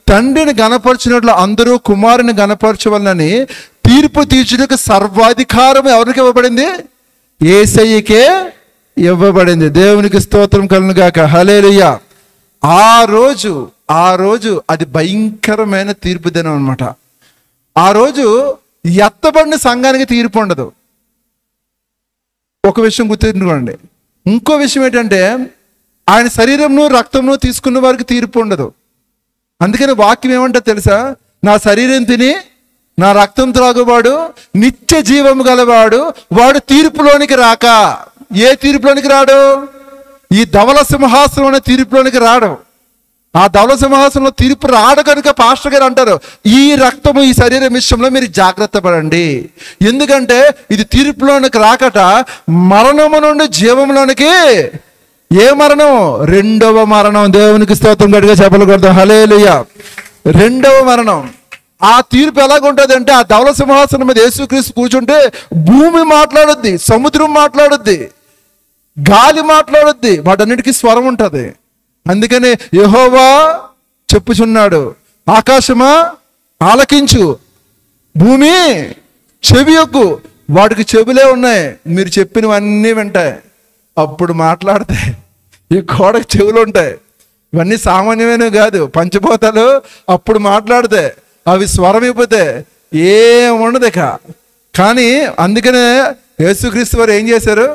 తండ్రిని గణపరచినట్లు అందరూ కుమారుని గణపరచవలనని తీర్పు తీర్చుటకు సర్వాధికారం ఎవరికి ఇవ్వబడింది? యేసయ్యకే ఇవ్వబడింది. దేవునికి స్తోత్రం కలుగును గాక. హల్లెలూయా. ఆ రోజు అది భయంకరమైన తీర్పు దినం అనమాట. ఆ రోజు ఎత్తబడిన సంఘానికి తీర్పు ఉండదు. ఒక విషయం గుర్తుంచుకోండి. ఇంకో విషయం ఏంటంటే ఆయన శరీరంను రక్తంను తీసుకున్న వారికి తీర్పు ఉండదు. అందుకని వాక్యం ఏమంటా తెలుసా? నా శరీరం తిని నా రక్తం త్రాగువాడు నిత్య జీవము గలవాడు, వాడు తీర్పులోనికి రాక. ఏ తీర్పులోనికి రాడు? ఈ ధవల సింహాసనం అనే తీర్పులోనికి రాడు. ఆ ధవల సింహాసనంలో తీర్పు రాడు కనుక పాస్టర్ గారు అంటారు, ఈ రక్తము ఈ శరీరం విషయంలో మీరు జాగ్రత్త పడండి. ఎందుకంటే ఇది తీర్పులోనికి రాకట మరణము నుండి జీవంలోనికి. ఏ మరణం? రెండవ మరణం. దేవునికి స్తోత్రం. గట్టిగా చెప్పలు కొడతాం. హల్లెలూయా. రెండవ మరణం. ఆ తీర్పు ఎలాగుంటుంది అంటే ఆ ధవల సింహాసనం మీద యేసుక్రీస్తు కూర్చుంటే భూమి మాట్లాడుద్ది, సముద్రం మాట్లాడుద్ది, గాలి మాట్లాడుద్ది, వాటన్నిటికీ స్వరం ఉంటుంది. అందుకని యెహోవా చెప్పుచున్నాడు, ఆకాశమా ఆలకించు, భూమి చెవియొగ్గు. వాటికి చెవులే ఉన్నాయి, మీరు చెప్పినవన్నీ వింటాయి. అప్పుడు మాట్లాడతాయి. ఈ గోడకు చెవులు ఉంటాయి. ఇవన్నీ సామాన్యమైనవి కాదు, పంచభూతాలు. అప్పుడు మాట్లాడతాయి. అవి స్వరం ఇవ్వతే ఏముండదు ఇక. కానీ అందుకనే యేసుక్రీస్తు వారు ఏం చేశారు?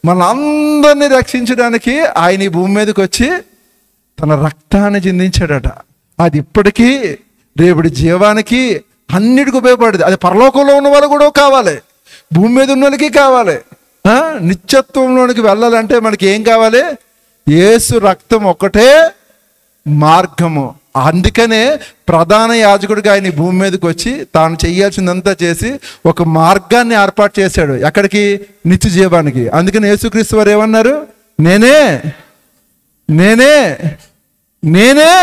మన అందరినీ రక్షించడానికి ఆయన ఈ భూమి మీదకి వచ్చి తన రక్తాన్ని చిందించాడట. అది ఇప్పటికీ రేపటి జీవానికి అన్నిటికీ ఉపయోగపడేది. అది పరలోకంలో ఉన్న వాళ్ళు కూడా కావాలి, భూమి మీద ఉన్న వాళ్ళకి కావాలి. నిత్యత్వంలోనికి వెళ్ళాలంటే మనకి ఏం కావాలి? యేసు రక్తం ఒక్కటే మార్గము. అందుకనే ప్రధాన యాజకుడిగా ఆయన భూమి మీదకి వచ్చి తాను చేయాల్సిందంతా చేసి ఒక మార్గాన్ని ఏర్పాటు చేశాడు. ఎక్కడికి? నిత్య జీవానికి. అందుకని యేసుక్రీస్తు వారు ఏమన్నారు? నేనే నేనే నేనే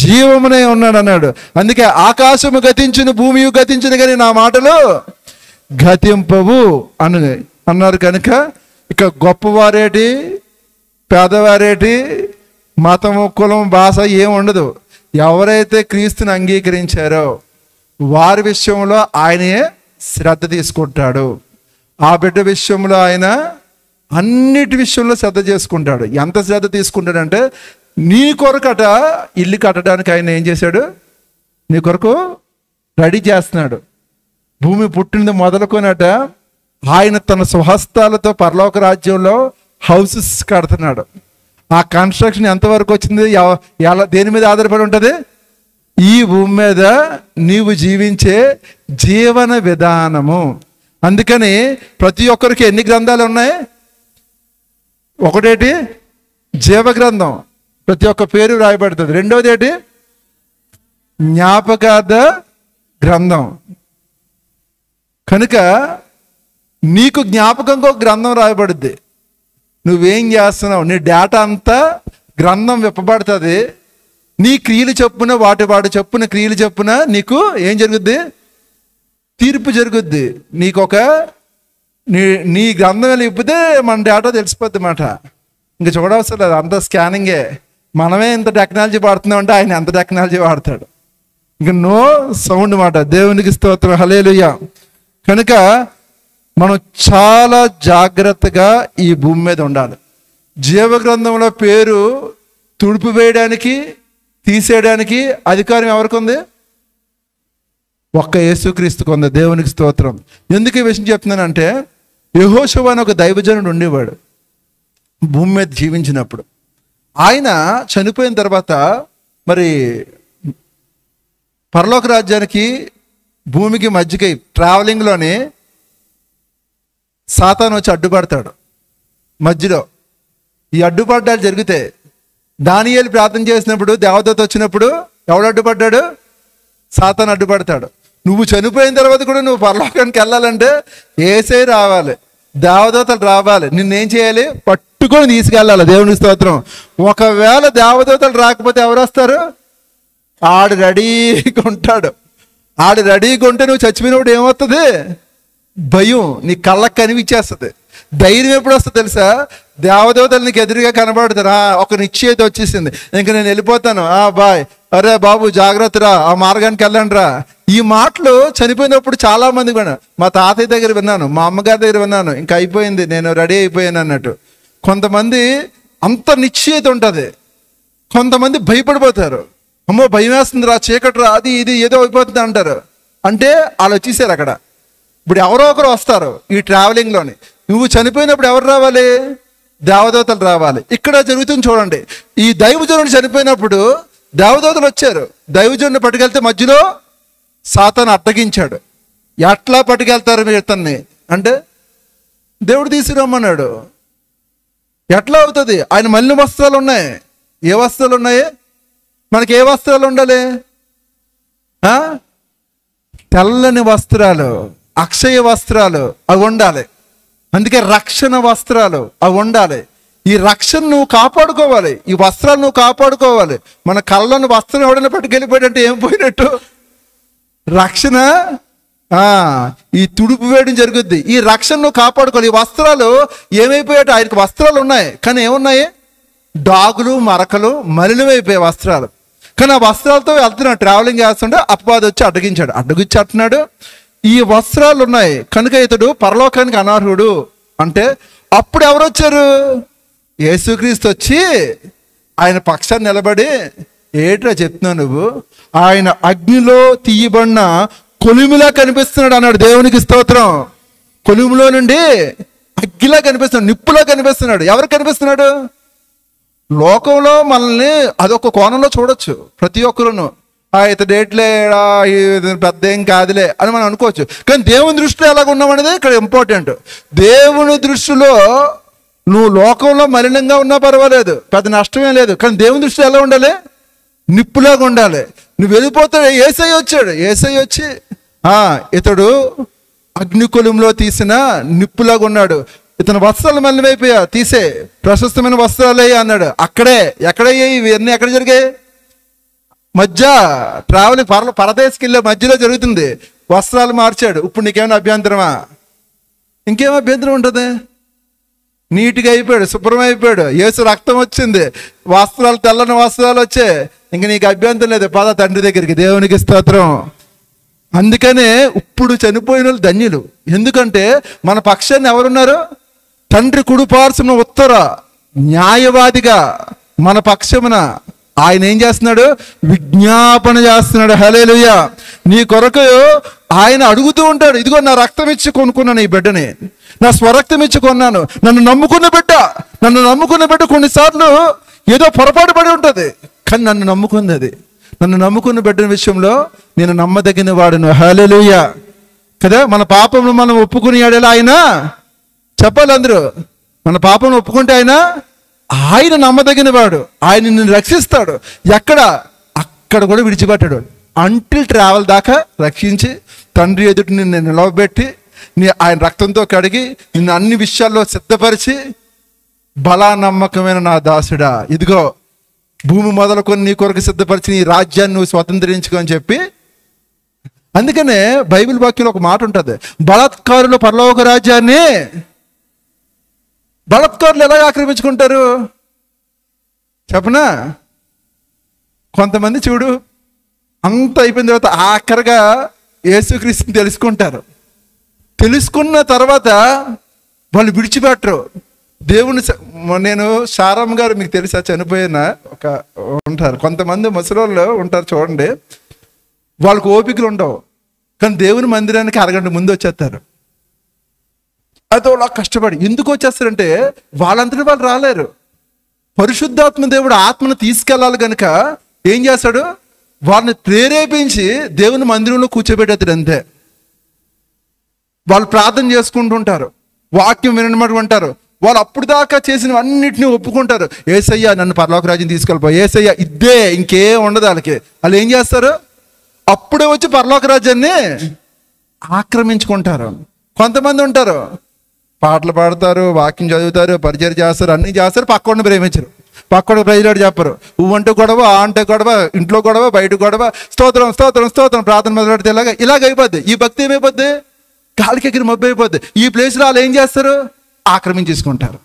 జీవమునే ఉన్నాడు అన్నాడు. అందుకే ఆకాశము గతించును భూమి గతించును కానీ నా మాటలు గతింపవు అన్నారు. కనుక ఇక గొప్పవారేటి పేదవారేటి మతము కులం భాష ఏం ఉండదు. ఎవరైతే క్రీస్తుని అంగీకరించారో వారి విషయంలో ఆయనే శ్రద్ధ తీసుకుంటాడు. ఆ బిడ్డ విషయంలో ఆయన అన్నిటి విషయంలో శ్రద్ధ చేసుకుంటాడు. ఎంత శ్రద్ధ తీసుకుంటాడంటే నీ కొరకట ఇల్లు కట్టడానికి ఆయన ఏం చేశాడు? నీ కొరకు రెడీ చేస్తున్నాడు. భూమి పుట్టినది మొదలుకొనట ఆయన తన స్వహస్తాలతో పరలోక రాజ్యంలో హౌసెస్ కడుతున్నాడు. ఆ కన్స్ట్రక్షన్ ఎంతవరకు వచ్చింది? దేని మీద ఆధారపడి ఉంటుంది? ఈ భూమి మీద నీవు జీవించే జీవన విధానము. అందుకని ప్రతి ఒక్కరికి ఎన్ని గ్రంథాలు ఉన్నాయి? ఒకటేటి జీవ గ్రంథం, ప్రతి ఒక్క పేరు రాయబడుతుంది. రెండోది ఏంటి? జ్ఞాపకార్థ గ్రంథం. కనుక నీకు జ్ఞాపకంగా ఒక గ్రంథం రాయబడుద్ది. నువ్వేం చేస్తున్నావు, నీ డేటా అంతా గ్రంథం విప్పబడుతుంది. నీ క్రియలు చెప్పున వాటి చెప్పున క్రియలు చెప్పున నీకు ఏం జరుగుద్ది? తీర్పు జరుగుద్ది. నీ గ్రంథం వెళ్ళి ఇప్పితే మన డేటా తెలిసిపోద్ది మాట. ఇంకా చూడవసరం లేదు, అంత స్కానింగే. మనమే ఇంత టెక్నాలజీ వాడుతున్నామంటే ఆయన ఎంత టెక్నాలజీ వాడతాడు. ఇంకా నో సౌండ్ మాట. దేవునికి స్తోత్రం, హల్లెలూయా. కనుక మనం చాలా జాగ్రత్తగా ఈ భూమి మీద ఉండాలి. జీవ గ్రంథంలో పేరు తుడుపు వేయడానికి తీసేయడానికి అధికారం ఎవరికి ఉంది? ఒక్క యేసుక్రీస్తుకు ఉంది. దేవునికి స్తోత్రం. ఎందుకు ఈ విషయం చెప్తున్నానంటే, యెహోషువ అని ఒక దైవజనుడు ఉండేవాడు భూమి మీద జీవించినప్పుడు. ఆయన చనిపోయిన తర్వాత మరి పరలోక రాజ్యానికి భూమికి మధ్యకి ట్రావెలింగ్లోని సాతాను వచ్చి అడ్డుపడతాడు మధ్యలో. ఈ అడ్డుపడ్డాలు జరిగితే దానియేలు ప్రార్థన చేసినప్పుడు దేవదూత వచ్చినప్పుడు ఎవడు అడ్డుపడ్డాడు? సాతాను అడ్డుపడతాడు. నువ్వు చనిపోయిన తర్వాత కూడా నువ్వు పరలోకానికి వెళ్ళాలంటే యేసే రావాలి, దేవదూతలు రావాలి, నిన్నేం చేయాలి? పట్టుకొని తీసుకెళ్ళాలి. దేవుని స్తోత్రం. ఒకవేళ దేవదూతలు రాకపోతే ఎవరు వస్తారు? ఆడు రెడీగా ఉంటాడు. ఆడు రెడీగా ఉంటే నువ్వు చచ్చిపోయినప్పుడు ఏమవుతుంది? భయం నీ కళ్ళకు కనిపించేస్తుంది. ధైర్యం ఎప్పుడు వస్తుంది తెలుసా? దేవదేవతలు నీకు ఎదురుగా కనబడతారు. ఒక నిశ్చయిత వచ్చేసింది, ఇంక నేను వెళ్ళిపోతాను, బాయ్, అరే బాబు జాగ్రత్తరా, ఆ మార్గానికి వెళ్ళండి రా. ఈ మాటలు చనిపోయినప్పుడు చాలా మంది కూడా, మా తాతయ్య దగ్గర విన్నాను, మా అమ్మగారి దగ్గర విన్నాను, ఇంకా అయిపోయింది, నేను రెడీ అయిపోయాను అన్నట్టు. కొంతమంది అంత నిశ్చయిత ఉంటుంది, కొంతమంది భయపడిపోతారు. అమ్మో భయం వేస్తుంది రా, చీకటి రా, అది ఇది ఏదో అయిపోతుంది అంటారు. అంటే వాళ్ళు వచ్చేసారు అక్కడ. ఇప్పుడు ఎవరో ఒకరు వస్తారు ఈ ట్రావెలింగ్లోని. నువ్వు చనిపోయినప్పుడు ఎవరు రావాలి? దేవదూతలు రావాలి. ఇక్కడ జరుగుతుంది చూడండి. ఈ దైవజనుడు చనిపోయినప్పుడు దేవదూతలు వచ్చారు. దైవజనుడిని పట్టుకెళ్తే మధ్యలో సాతాను అడ్డగించాడు. ఎట్లా పట్టుకెళ్తారు మీరు ఇతన్ని అంటే, దేవుడు తీసుకురమ్మన్నాడు. ఎట్లా అవుతుంది? ఆయన మలిన వస్త్రాలు ఉన్నాయి. ఏ వస్త్రాలు ఉన్నాయి? మనకి ఏ వస్త్రాలు ఉండాలి? తెల్లని వస్త్రాలు, అక్షయ వస్త్రాలు అవి ఉండాలి. అందుకే రక్షణ వస్త్రాలు అవి ఉండాలి. ఈ రక్షణ నువ్వు కాపాడుకోవాలి, ఈ వస్త్రాలు నువ్వు కాపాడుకోవాలి. మన కళ్ళను వస్త్రం ఎవడైనా పట్టుకెళ్ళిపోయాడంటే ఏం పోయినట్టు? రక్షణ ఈ తుడుపు వేయడం జరుగుద్ది. ఈ రక్షణ నువ్వు కాపాడుకోవాలి. ఈ వస్త్రాలు ఏమైపోయాడు? ఆయనకి వస్త్రాలు ఉన్నాయి కానీ ఏమున్నాయి? డాగులు మరకలు మలినమైపోయే వస్త్రాలు. కానీ ఆ వస్త్రాలతో వెళ్తున్నాడు, ట్రావెలింగ్ చేస్తుంటే అపవాది వచ్చి అడ్డగించి అంటున్నాడు. ఈ వస్త్రాలు ఉన్నాయి కనుక ఇతడు పరలోకానికి అనర్హుడు అంటే, అప్పుడు ఎవరు వచ్చారు? యేసుక్రీస్తు వచ్చి ఆయన పక్షాన్ని నిలబడి, ఏట్రా చెప్తున్నావు నువ్వు? ఆయన అగ్నిలో తీయబడిన కొలిమిలా కనిపిస్తున్నాడు అన్నాడు. దేవునికి స్తోత్రం. కొలిమిలో నుండి అగ్గిలా కనిపిస్తున్నాడు, నిప్పులా కనిపిస్తున్నాడు. ఎవరు కనిపిస్తున్నాడు? లోకంలో మనల్ని అదొక కోణంలో చూడొచ్చు ప్రతి ఒక్కరును. ఇతడు డేట్లేడా, పెద్ద ఏం కాదులే అని మనం అనుకోవచ్చు. కానీ దేవుని దృష్టిలో ఎలాగ ఉన్నామనేది ఇక్కడ ఇంపార్టెంట్. దేవుని దృష్టిలో నువ్వు లోకంలో మలినంగా ఉన్నా పర్వాలేదు, పెద్ద నష్టమే లేదు. కానీ దేవుని దృష్టిలో ఎలా ఉండాలి? నిప్పులాగా ఉండాలి. నువ్వు వెళ్ళిపోతాడు. యేసయ్య వచ్చాడు. యేసయ్య వచ్చి ఇతడు అగ్నికులంలో తీసిన నిప్పులాగా ఉన్నాడు. ఇతను వస్త్రాలు మలినమైపోయా, తీసే ప్రశస్తమైన వస్త్రాలే అన్నాడు. ఎక్కడయ్యాయి ఇవన్నీ? ఎక్కడ జరిగాయి? మధ్య ట్రావెలింగ్ పరదేశకి వెళ్ళే మధ్యలో జరుగుతుంది. వస్త్రాలు మార్చాడు. ఇప్పుడు నీకేమైనా అభ్యంతరమా? ఇంకేం అభ్యంతరం ఉంటుంది? నీట్గా అయిపోయాడు, శుభ్రం అయిపోయాడు. యేసు రక్తం వచ్చింది, వస్త్రాలు తెల్లని వస్త్రాలు వచ్చాయి. ఇంక నీకు అభ్యంతరం లేదు, పద తండ్రి దగ్గరికి. దేవునికి స్తోత్రం. అందుకనే ఇప్పుడు చనిపోయిన వాళ్ళు ధన్యులు. ఎందుకంటే మన పక్షాన్ని ఎవరున్నారు? తండ్రి కుడిపార్శ్వన ఉత్తర న్యాయవాదిగా మన పక్షమున ఆయన ఏం చేస్తున్నాడు? విజ్ఞాపన చేస్తున్నాడు. హల్లెలూయా. నీ కొరకు ఆయన అడుగుతూ ఉంటాడు, ఇదిగో నా రక్తం ఇచ్చి కొనుక్కున్నాను ఈ బిడ్డని, నా స్వరక్తం ఇచ్చి కొన్నాను, నన్ను నమ్ముకున్న బిడ్డ కొన్నిసార్లు ఏదో పొరపాటు పడి ఉంటుంది, కానీ నన్ను నమ్ముకుంది. అది నన్ను నమ్ముకున్న బిడ్డ విషయంలో నేను నమ్మదగిన వాడును. హల్లెలూయా కదా. మన పాపంలో మనం ఒప్పుకుని ఆడేలా ఆయన చెప్పాలి అందరూ. మన పాపం ఒప్పుకుంటే ఆయన నమ్మదగిన వాడు, ఆయన నిన్ను రక్షిస్తాడు. అక్కడ కూడా విడిచిపెట్టాడు. అంటిల్ ట్రావెల్ దాకా రక్షించి తండ్రి ఎదుటి నిన్ను నిలవబెట్టి ఆయన రక్తంతో కడిగి నిన్ను అన్ని విషయాల్లో సిద్ధపరిచి, బలా నమ్మకమైన నా దాసుడా, ఇదిగో భూమి మొదలుకొని నీ కొరకు సిద్ధపరిచి నీ రాజ్యాన్ని నువ్వు స్వతంత్రించుకో అని చెప్పి. అందుకనే బైబిల్ వాక్యంలో ఒక మాట ఉంటుంది, బలాత్కారులు పరలోక రాజ్యాన్ని. బలాత్కారులు ఎలా ఆక్రమించుకుంటారు చెప్పనా? కొంతమంది చూడు, అంత అయిపోయిన తర్వాత ఆఖరిగా యేసుక్రీస్తుని తెలుసుకున్న తర్వాత వాళ్ళు విడిచిపెట్టరు దేవుని. నేను శారమ్మ గారు మీకు తెలుసా, చనిపోయిన ఉంటారు కొంతమంది ముసలోళ్ళు ఉంటారు చూడండి, వాళ్ళకు ఓపికలు ఉండవు, కానీ దేవుని మందిరానికి అరగంట ముందు వచ్చేస్తారు. అయితే వాళ్ళు కష్టపడి ఎందుకు వచ్చేస్తారంటే వాళ్ళంతటి వాళ్ళు రాలేరు. పరిశుద్ధాత్మ దేవుడు ఆత్మను తీసుకెళ్ళాలి కనుక ఏం చేస్తాడు, వాళ్ళని ప్రేరేపించి దేవుని మందిరంలో కూర్చోబెట్టేస్తాడు. అంతే. వాళ్ళు ప్రార్థన చేసుకుంటుంటారు, వాక్యం వినమంటారు, వాళ్ళు అప్పుడు దాకా చేసినవన్నిటిని ఒప్పుకుంటారు. యేసయ్య నన్ను పరలోక రాజ్యం తీసుకెళ్ళిపో, యేసయ్య ఇద్దే, ఇంకేం ఉండదు వాళ్ళకి. వాళ్ళు ఏం చేస్తారు, అప్పుడే వచ్చి పరలోక రాజ్యాన్ని ఆక్రమించుకుంటారు. కొంతమంది ఉంటారు, పాటలు పాడతారు, వాక్యం చదువుతారు, పరిచయం చేస్తారు, అన్నీ చేస్తారు, పక్కన ప్రేమించరు, పక్కన ప్రజలు చెప్పరు. ఊవంటే గొడవ, ఆ అంటే గొడవ, ఇంట్లో గొడవ, బయట గొడవ, స్తోత్రం స్తోత్రం స్తోత్రం ప్రార్థన మొదలెడితే ఇలాగ అయిపోద్ది. ఈ భక్తి ఏమైపోద్ది, గాలికి ఎగిరి మబ్బు అయిపోద్ది. ఈ ప్లేస్లో వాళ్ళు ఏం చేస్తారు, ఆక్రమించేసుకుంటారు.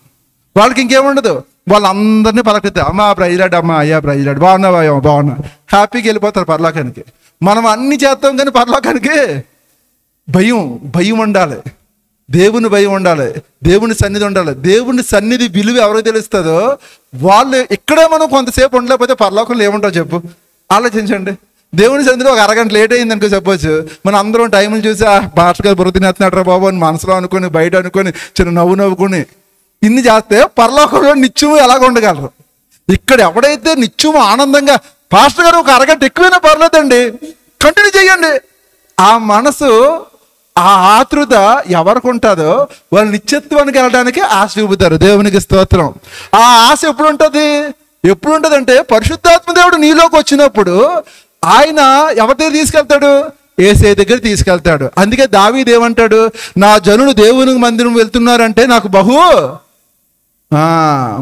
వాళ్ళకి ఇంకేముండదు, వాళ్ళందరినీ పలకరిస్తారు, అమ్మా ప్రైజ్లాడ్, అమ్మా అయ్యా ప్రైజ్లాడ్, బాగున్నావా బాగున్నా, హ్యాపీగా వెళ్ళిపోతారు పరలోకానికి. మనం అన్ని చేస్తాం కానీ పరలోకానికి భయం ఉండాలి, దేవుని భయం ఉండాలి, దేవుని సన్నిధి ఉండాలి. దేవుని సన్నిధి విలువ ఎవరికి తెలుస్తుందో వాళ్ళు. ఇక్కడే మనం కొంతసేపు ఉండలేకపోతే పరలోకంలో ఏముంటావు చెప్పు, ఆలోచించండి. దేవుని సన్నిధిలో ఒక అరగంట లేట్ అయింది అనుకో చెప్పొచ్చు, మనం అందరం టైంలు చూసి పాస్టర్ గారు బుర్ర తినేస్తున్నాడు బాబు అని మనసులో అనుకొని, బయట అనుకొని, చిన్న నవ్వుకొని ఇన్ని చేస్తే పరలోకంలో నిత్యము ఎలాగ ఉండగలరు. ఇక్కడ ఎవడైతే నిత్యము ఆనందంగా, పాస్టర్ గారు ఒక అరగంట ఎక్కువైనా పర్లేదండి, కంటిన్యూ చేయండి, ఆ మనసు, ఆ ఆతృత ఎవరికి ఉంటుందో వాళ్ళు నిత్యత్వానికి వెళ్ళడానికి ఆశ చూపుతారు. దేవునికి స్తోత్రం. ఆ ఆశ ఎప్పుడు ఉంటుంది అంటే పరిశుద్ధాత్మ దేవుడు నీలోకి వచ్చినప్పుడు ఆయన ఎవరి దగ్గర తీసుకెళ్తాడు, యేసయ్య దగ్గర తీసుకెళ్తాడు. అందుకే దావీదు ఏమంటాడు, నా జనులు దేవుని మందిరం వెళ్తున్నారంటే నాకు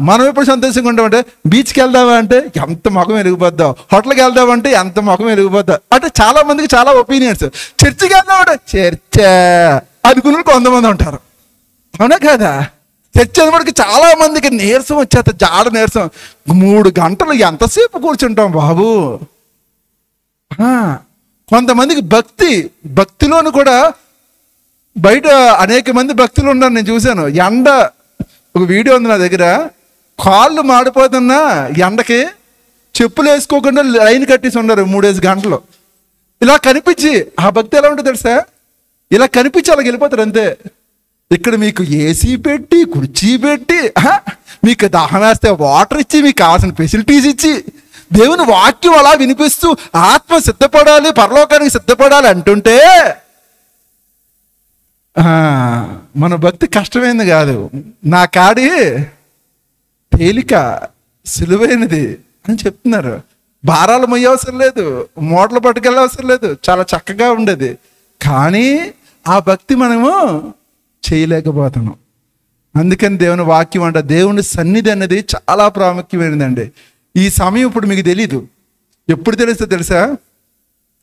మనం ఎప్పుడు సంతోషంగా ఉంటామంటే, బీచ్కి వెళ్దామా అంటే ఎంత ముఖం వెలిగిపోద్దాం, హోటల్కి వెళ్దామంటే ఎంత ముఖం వెలిగిపోద్దాం అంటే చాలా మందికి చాలా ఒపీనియన్స్. చర్చికి వెళ్దామంటే చర్చ అనుకున్న కొంతమంది ఉంటారు, అవునా కదా? చర్చ అనేప్పటికి చాలా మందికి నీరసం వచ్చేస్తా, జాడ నీరసం. 3 గంటలు ఎంతసేపు కూర్చుంటాం బాబు. కొంతమందికి భక్తిలోను కూడా బయట అనేక మంది భక్తులు ఉన్నారు, నేను చూశాను. ఒక వీడియో ఉంది నా దగ్గర, కాళ్ళు మాడిపోతున్నా ఎండకి చెప్పులు వేసుకోకుండా లైన్ కట్టేసి ఉన్నారు 3-5 గంటలు. ఇలా కనిపించి ఆ భక్తి ఎలా ఉంటుంది తెలుసా, ఇలా కనిపించి అలాగ వెళ్ళిపోతారు అంతే. ఇక్కడ మీకు ఏసీ పెట్టి, కుర్చీ పెట్టి, మీకు దాహం వేస్తే వాటర్ ఇచ్చి, మీకు కావాల్సిన ఫెసిలిటీస్ ఇచ్చి, దేవుని వాక్యం అలా వినిపిస్తూ ఆత్మ సిద్ధపడాలి, పరలోకానికి సిద్ధపడాలి అంటుంటే మన భక్తి కష్టమైంది కాదు, నా కాడి తేలిక సులువైనది అని చెప్తున్నారు. భారాలు మొయ్య అవసరం లేదు, మూటలు పట్టుకెళ్ళ అవసరం లేదు, చాలా చక్కగా ఉండేది. కానీ ఆ భక్తి మనము చేయలేకపోతున్నాం. అందుకని దేవుని వాక్యం అంట, దేవుని సన్నిధి అనేది చాలా ప్రాముఖ్యమైనదండి. ఈ సమయం ఇప్పుడు మీకు తెలీదు, ఎప్పుడు తెలుస్తుందో తెలుసా,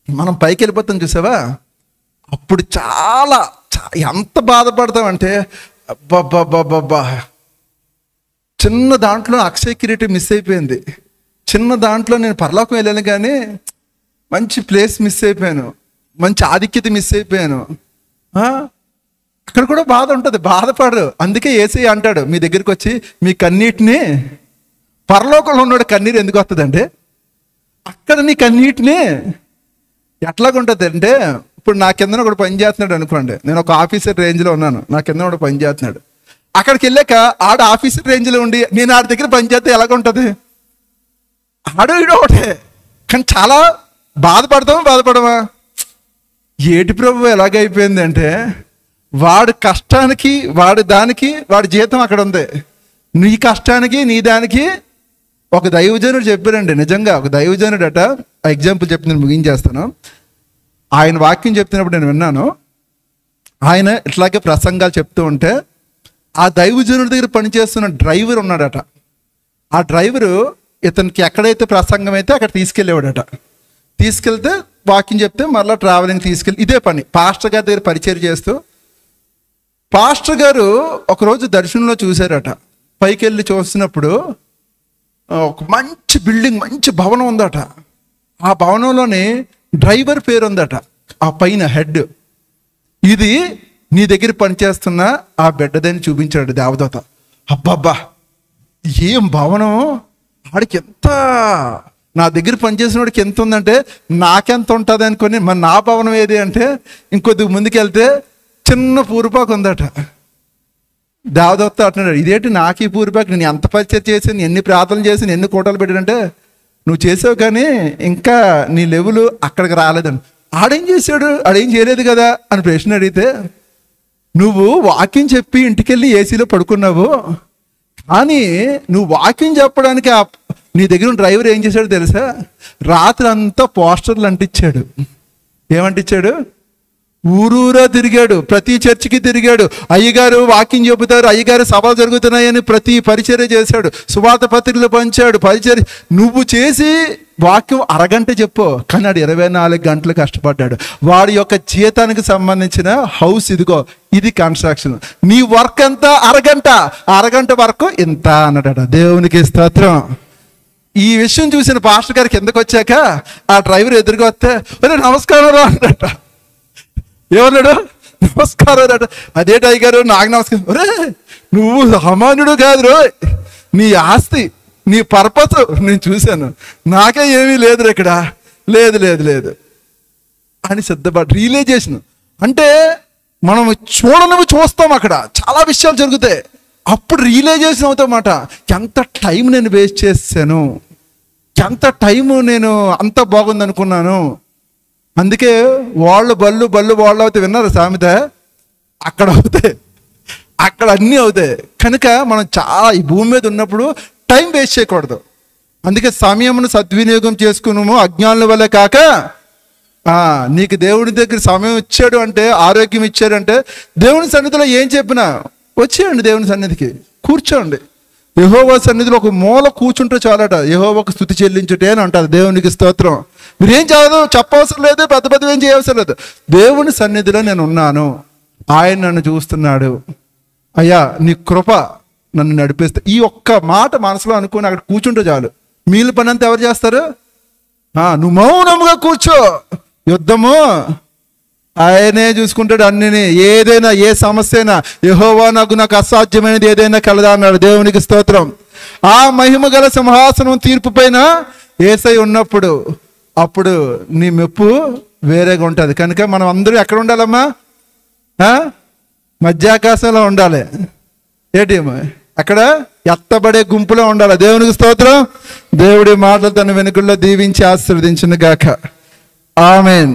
మనం పైకి వెళ్ళిపోతాం చూసావా, అప్పుడు చాలా ఎంత బాధపడతామంటే, అబ్బా చిన్న దాంట్లో అక్షయ కిరీటం మిస్ అయిపోయింది, చిన్న దాంట్లో నేను పరలోకం వెళ్ళాను కానీ మంచి ప్లేస్ మిస్ అయిపోయాను, మంచి ఆధిక్యత మిస్ అయిపోయాను. అక్కడ కూడా బాధ ఉంటుంది, బాధపడరు. అందుకే యేసయ్య అంటాడు మీ దగ్గరికి వచ్చి, మీ కన్నీటిని, పరలోకంలో ఉన్నాడు కన్నీరు ఎందుకు వస్తుందంటే, అక్కడ నీ కన్నీటిని ఎట్లాగుంటుంది అంటే, ఇప్పుడు నా కింద ఒకడు పని చేస్తున్నాడు అనుకోండి, నేను ఒక ఆఫీసర్ రేంజ్లో ఉన్నాను, నా కింద ఒకడు పని చేస్తున్నాడు. అక్కడికి వెళ్ళాక ఆడ ఆఫీసర్ రేంజ్లో ఉండి నేను ఆడి దగ్గర పని చేస్తే ఎలాగుంటుంది? ఆడు ఇడు ఒకటే, కానీ చాలా బాధపడమా? ఏటి ప్రభు ఎలాగైపోయింది అంటే, వాడి కష్టానికి వాడి దానికి వాడి జీతం అక్కడ ఉంది, నీ కష్టానికి నీ దానికి. ఒక దైవజనుడు చెప్పారండి, నిజంగా ఒక దైవజనుడు అట, ఆ ఎగ్జాంపుల్ చెప్పి నేను ముగించేస్తాను. ఆయన వాక్యం చెప్తున్నప్పుడు నేను విన్నాను. ఆయన ఇట్లాగే ప్రసంగాలు చెప్తూ ఉంటే ఆ దైవజనుడి దగ్గర పనిచేస్తున్న డ్రైవర్ ఉన్నాడట. ఆ డ్రైవరు ఇతనికి ఎక్కడైతే ప్రసంగం అయితే అక్కడ తీసుకెళ్ళేవాడట. తీసుకెళ్తే వాక్యం చెప్తే మళ్ళీ ట్రావెలింగ్ తీసుకెళ్ళి ఇదే పని పాస్టర్ గారి దగ్గర పరిచయం చేస్తూ. పాస్టర్ గారు ఒకరోజు దర్శనంలో చూశారట. పైకి వెళ్ళి చూస్తున్నప్పుడు ఒక మంచి బిల్డింగ్, మంచి భవనం ఉందట. ఆ భవనంలోని డ్రైవర్ పేరు ఉందట, ఆ పైన హెడ్. ఇది నీ దగ్గర పనిచేస్తున్న ఆ బిడ్డదని చూపించాడు దేవదూత. అబ్బబ్బా, ఏం భవనం! ఆడికి ఎంత, నా దగ్గర పనిచేసిన వాడికి ఎంత ఉందంటే నాకెంత ఉంటుంది అనుకొని, మరి నా భవనం ఏది అంటే ఇంకొద్ది ముందుకు వెళ్తే చిన్న పూరిపాకు ఉందట. దేవదత్త అంటున్నాడు, ఇదేంటి నాకు ఈ పూరిపాకు, నేను ఎంత పరిచయం చేసాను, ఎన్ని ప్రార్థనలు చేసాను, ఎన్ని కోటలు పెట్టాడంటే, నువ్వు చేసావు కానీ ఇంకా నీ లెవెల్ అక్కడికి రాలేదని. ఆడేం చేశాడు? ఆడేం చేయలేదు కదా అని ప్రశ్న అడిగితే, నువ్వు వాక్యం చెప్పి ఇంటికెళ్ళి ఏసీలో పడుకున్నావు, కానీ నువ్వు వాక్యం చెప్పడానికి నీ దగ్గర డ్రైవర్ ఏం చేశాడు తెలుసా? రాత్రి అంతా పోస్టర్లు అంటించాడు. ఏమంటించాడు? ఊరూరా తిరిగాడు, ప్రతి చర్చికి తిరిగాడు. అయ్యగారు వాక్యం చెబుతారు, అయ్యగారు సభలు జరుగుతున్నాయని ప్రతి పరిచర్య చేశాడు, సువార్త పత్రికలు పంచాడు, పరిచర్య. నువ్వు చేసి వాక్యం అరగంట చెప్పు, కానీ వాడు 24 గంటలు కష్టపడ్డాడు. వాడి యొక్క జీతానికి సంబంధించిన హౌస్ ఇదిగో, ఇది కన్స్ట్రక్షన్. నీ వర్క్ ఎంత? అరగంట వరకు ఇంత అన్నాడట. దేవునికి స్తోత్రం. ఈ విషయం చూసిన పాస్టర్ గారికి కిందకు వచ్చాక ఆ డ్రైవర్ ఎదురుగా వస్తే, నమస్కారం రా అన్నట. ఏమన్నాడు? నమస్కారం అన్నట. అదేంటి అయ్యగారు నాకు నమస్కారం? ఒరే, నువ్వు సామాన్యుడు కాదు రో, నీ ఆస్తి, నీ పర్పస్ నేను చూశాను, నాకే ఏమీ లేదు ఇక్కడ, లేదు అని సిద్ధపడి రియలైజేషన్. అంటే మనం చూడనివి చూస్తాం, అక్కడ చాలా విషయాలు జరుగుతాయి, అప్పుడు రియలైజేషన్ అవుతామాట. ఎంత టైం నేను వేస్ట్ చేశాను, ఎంత టైము నేను అంత బాగుంది అనుకున్నాను. అందుకే బళ్ళు వాళ్ళు అవుతాయి, విన్నారు సామెత? అక్కడ అవుతాయి, అక్కడ అన్నీ అవుతాయి. కనుక మనం చాలా ఈ భూమి మీద ఉన్నప్పుడు టైం వేస్ట్ చేయకూడదు. అందుకే సమయమును సద్వినియోగం చేసుకున్నాము, అజ్ఞానుల వల్ల కాక. నీకు దేవుడి దగ్గర సమయం ఇచ్చాడు అంటే, ఆరోగ్యం ఇచ్చాడు అంటే, దేవుని సన్నిధిలో ఏం చెప్పినా వచ్చేయండి, దేవుని సన్నిధికి కూర్చోండి. యెహోవా సన్నిధిలో ఒక మూల కూర్చుంటే చాలట. యెహోవాకు స్తుతి చెల్లించుటే అని అంటారు. దేవునికి స్తోత్రం. మీరేం చెప్పవసరం లేదు, పెద్ద ఏం చేయవసరం లేదు. దేవుని సన్నిధిలో నేను ఉన్నాను, ఆయన నన్ను చూస్తున్నాడు, అయ్యా నీ కృప నన్ను నడిపిస్తే. ఈ ఒక్క మాట మనసులో అనుకుని అక్కడ కూర్చుంటే చాలు. మీలు పని అంతా ఎవరు చేస్తారు? నువ్వు మౌనంగా కూర్చో, యుద్ధము ఆయనే చూసుకుంటాడు అన్నిని. ఏదైనా ఏ సమస్య అయినా యెహోవా నాకు అసాధ్యమైనది ఏదైనా కలదా అన్నాడు. దేవునికి స్తోత్రం. ఆ మహిమ గల సింహాసనం తీర్పు పైన యేసై ఉన్నప్పుడు అప్పుడు నీ మెప్పు వేరేగా ఉంటుంది. కనుక మనం అందరూ ఎక్కడ ఉండాలమ్మా? మధ్యాకాశంలో ఉండాలి. ఏమో అక్కడ ఎత్తబడే గుంపులో ఉండాలి. దేవునికి స్తోత్రం. దేవుడి మాటలు తన వెనుకల్లో దీవించి ఆశీర్వదించును గాక. ఆమేన్.